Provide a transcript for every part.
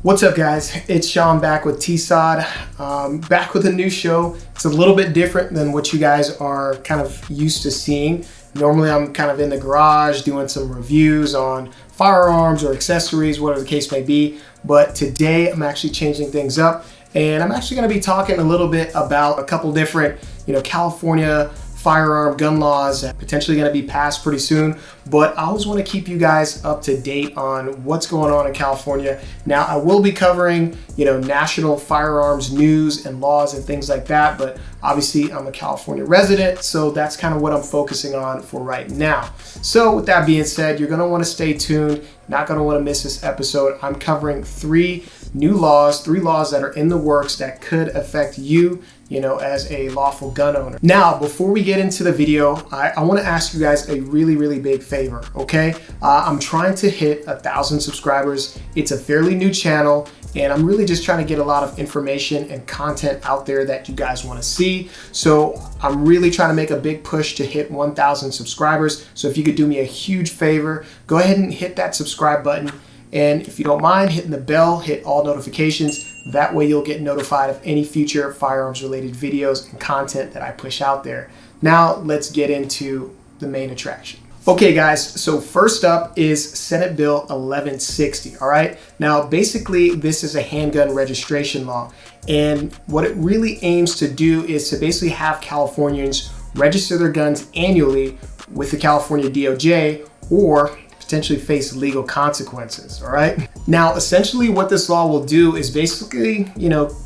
What's up, guys? It's Sean back with TSOD, back with a new show. It's a little bit different than what you guys are kind of used to seeing. Normally I'm kind of in the garage doing some reviews on firearms or accessories, whatever the case may be. But today I'm actually changing things up, and I'm actually going to be talking a little bit about a couple different, California firearm gun laws that potentially going to be passed pretty soon. But I always want to keep you guys up to date on what's going on in California. Now, I will be covering, national firearms news and laws and things like that. But obviously, I'm a California resident, so that's kind of what I'm focusing on for right now. So with that being said, you're going to want to stay tuned. Not going to want to miss this episode. I'm covering three laws that are in the works that could affect you, as a lawful gun owner. Now, before we get into the video, I want to ask you guys a really big favor, okay? I'm trying to hit 1,000 subscribers. It's a fairly new channel, and I'm really just trying to get a lot of information and content out there that you guys want to see. So I'm really trying to make a big push to hit 1,000 subscribers. So if you could do me a huge favor, go ahead and hit that subscribe button. And if you don't mind hitting the bell, hit all notifications. That way you'll get notified of any future firearms related videos and content that I push out there. Now let's get into the main attraction. Okay guys, so first up is Senate Bill 1160, all right? Now basically this is a handgun registration law, and what it really aims to do is to basically have Californians register their guns annually with the California DOJ or potentially face legal consequences, all right? Now, essentially what this law will do is basically,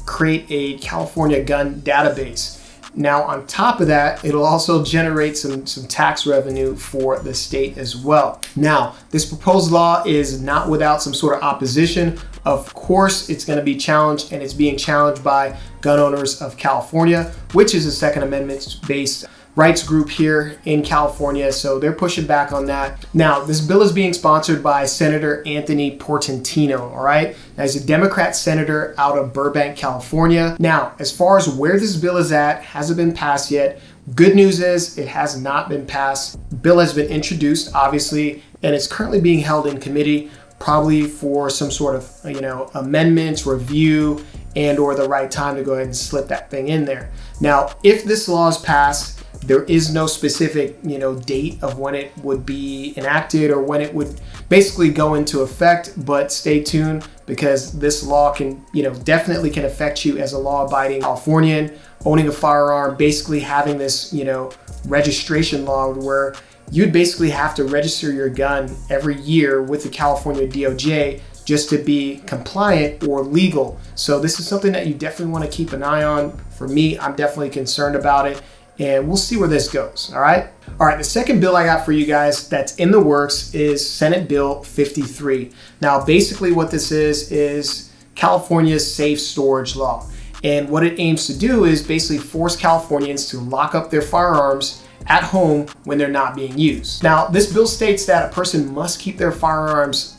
create a California gun database. Now, on top of that, it'll also generate some tax revenue for the state as well. Now, this proposed law is not without some sort of opposition. Of course, it's going to be challenged, and it's being challenged by gun owners of California, which is a Second Amendment-based rights group here in California, so they're pushing back on that. Now, this bill is being sponsored by Senator Anthony Portantino, all right? Now, he's a Democrat senator out of Burbank, California. Now, as far as where this bill is at, hasn't been passed yet. Good news is it has not been passed. The bill has been introduced, obviously, and it's currently being held in committee, probably for some sort of, amendments, review, and or the right time to go ahead and slip that thing in there. Now, if this law is passed, there is no specific, date of when it would be enacted or when it would basically go into effect, but stay tuned because this law can, definitely can affect you as a law-abiding Californian owning a firearm, basically having this, registration law where you'd basically have to register your gun every year with the California DOJ just to be compliant or legal. So this is something that you definitely want to keep an eye on. For me, I'm definitely concerned about it, and we'll see where this goes, all right? All right, the second bill I got for you guys that's in the works is Senate Bill 53. Now, basically what this is California's safe storage law. And what it aims to do is basically force Californians to lock up their firearms at home when they're not being used. Now, this bill states that a person must keep their firearms,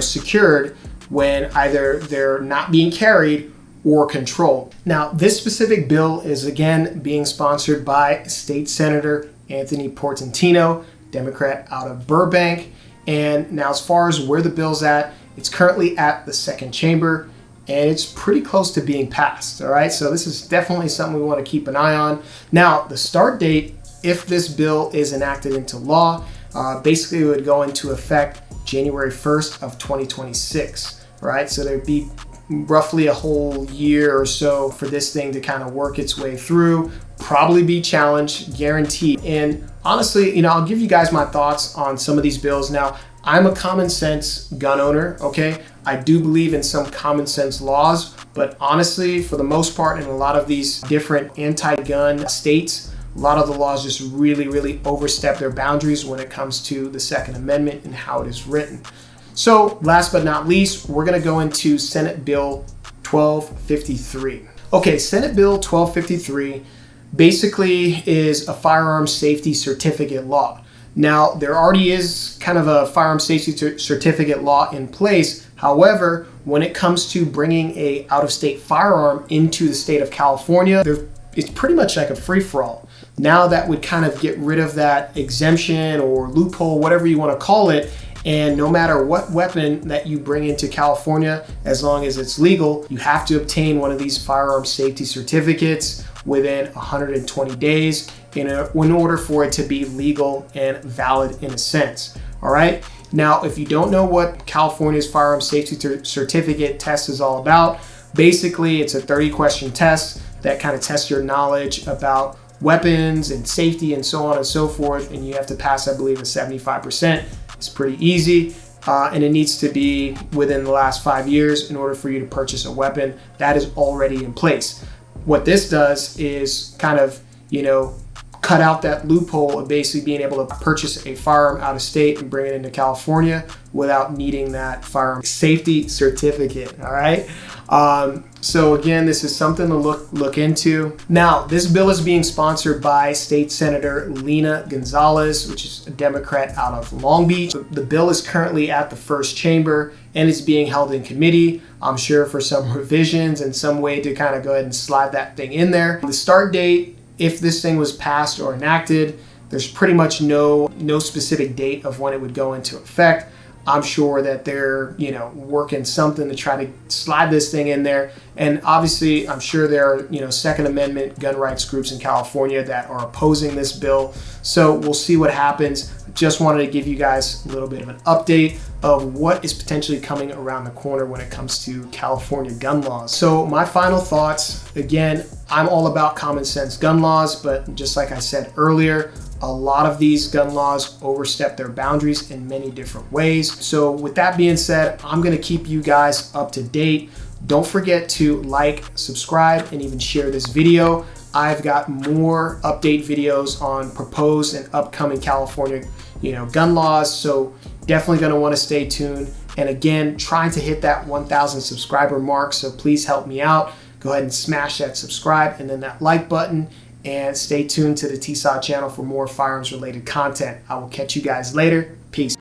secured when either they're not being carried or controlled. Now, this specific bill is again being sponsored by State Senator Anthony Portantino, Democrat out of Burbank. And now, as far as where the bill's at, it's currently at the second chamber, and it's pretty close to being passed, all right? So this is definitely something we want to keep an eye on. Now, the start date, if this bill is enacted into law, basically it would go into effect January 1st of 2026, right? So there'd be roughly a whole year or so for this thing to kind of work its way through, probably be challenged, guaranteed. And honestly, I'll give you guys my thoughts on some of these bills. Now, I'm a common sense gun owner, okay? I do believe in some common sense laws, but honestly, for the most part, in a lot of these different anti-gun states, a lot of the laws just really overstep their boundaries when it comes to the Second Amendment and how it is written. So last but not least, we're going to go into Senate Bill 1253. Okay, Senate Bill 1253 basically is a firearms safety certificate law. Now, there already is kind of a firearms safety certificate law in place. However, when it comes to bringing a out-of-state firearm into the state of California, it's pretty much like a free-for-all. Now that would kind of get rid of that exemption or loophole, whatever you want to call it, And no matter what weapon that you bring into California, as long as it's legal, you have to obtain one of these firearm safety certificates within 120 days in order for it to be legal and valid in a sense. All right. Now, if you don't know what California's firearm safety certificate test is all about, basically it's a 30-question test that kind of tests your knowledge about weapons and safety and so on and so forth. And you have to pass, I believe, a 75%. It's pretty easy. And it needs to be within the last 5 years in order for you to purchase a weapon that is already in place. What this does is kind of, cut out that loophole of basically being able to purchase a firearm out of state and bring it into California without needing that firearm safety certificate. All right. So again, this is something to look into. Now, this bill is being sponsored by State Senator Lena Gonzalez, which is a Democrat out of Long Beach. The bill is currently at the first chamber and is being held in committee, I'm sure for some revisions and some way to kind of go ahead and slide that thing in there. The start date, if this thing was passed or enacted, there's pretty much no specific date of when it would go into effect. I'm sure that they're, working something to try to slide this thing in there. And obviously, I'm sure there are, Second Amendment gun rights groups in California that are opposing this bill. So we'll see what happens. Just wanted to give you guys a little bit of an update of what is potentially coming around the corner when it comes to California gun laws. So my final thoughts, again, I'm all about common sense gun laws, but just like I said earlier, a lot of these gun laws overstep their boundaries in many different ways. So with that being said, I'm going to keep you guys up to date. Don't forget to like, subscribe, and even share this video. I've got more update videos on proposed and upcoming California, gun laws. So definitely going to want to stay tuned. And again, trying to hit that 1,000 subscriber mark. So please help me out. Go ahead and smash that subscribe and then that like button. And stay tuned to the TSOD channel for more firearms related content. I will catch you guys later. Peace.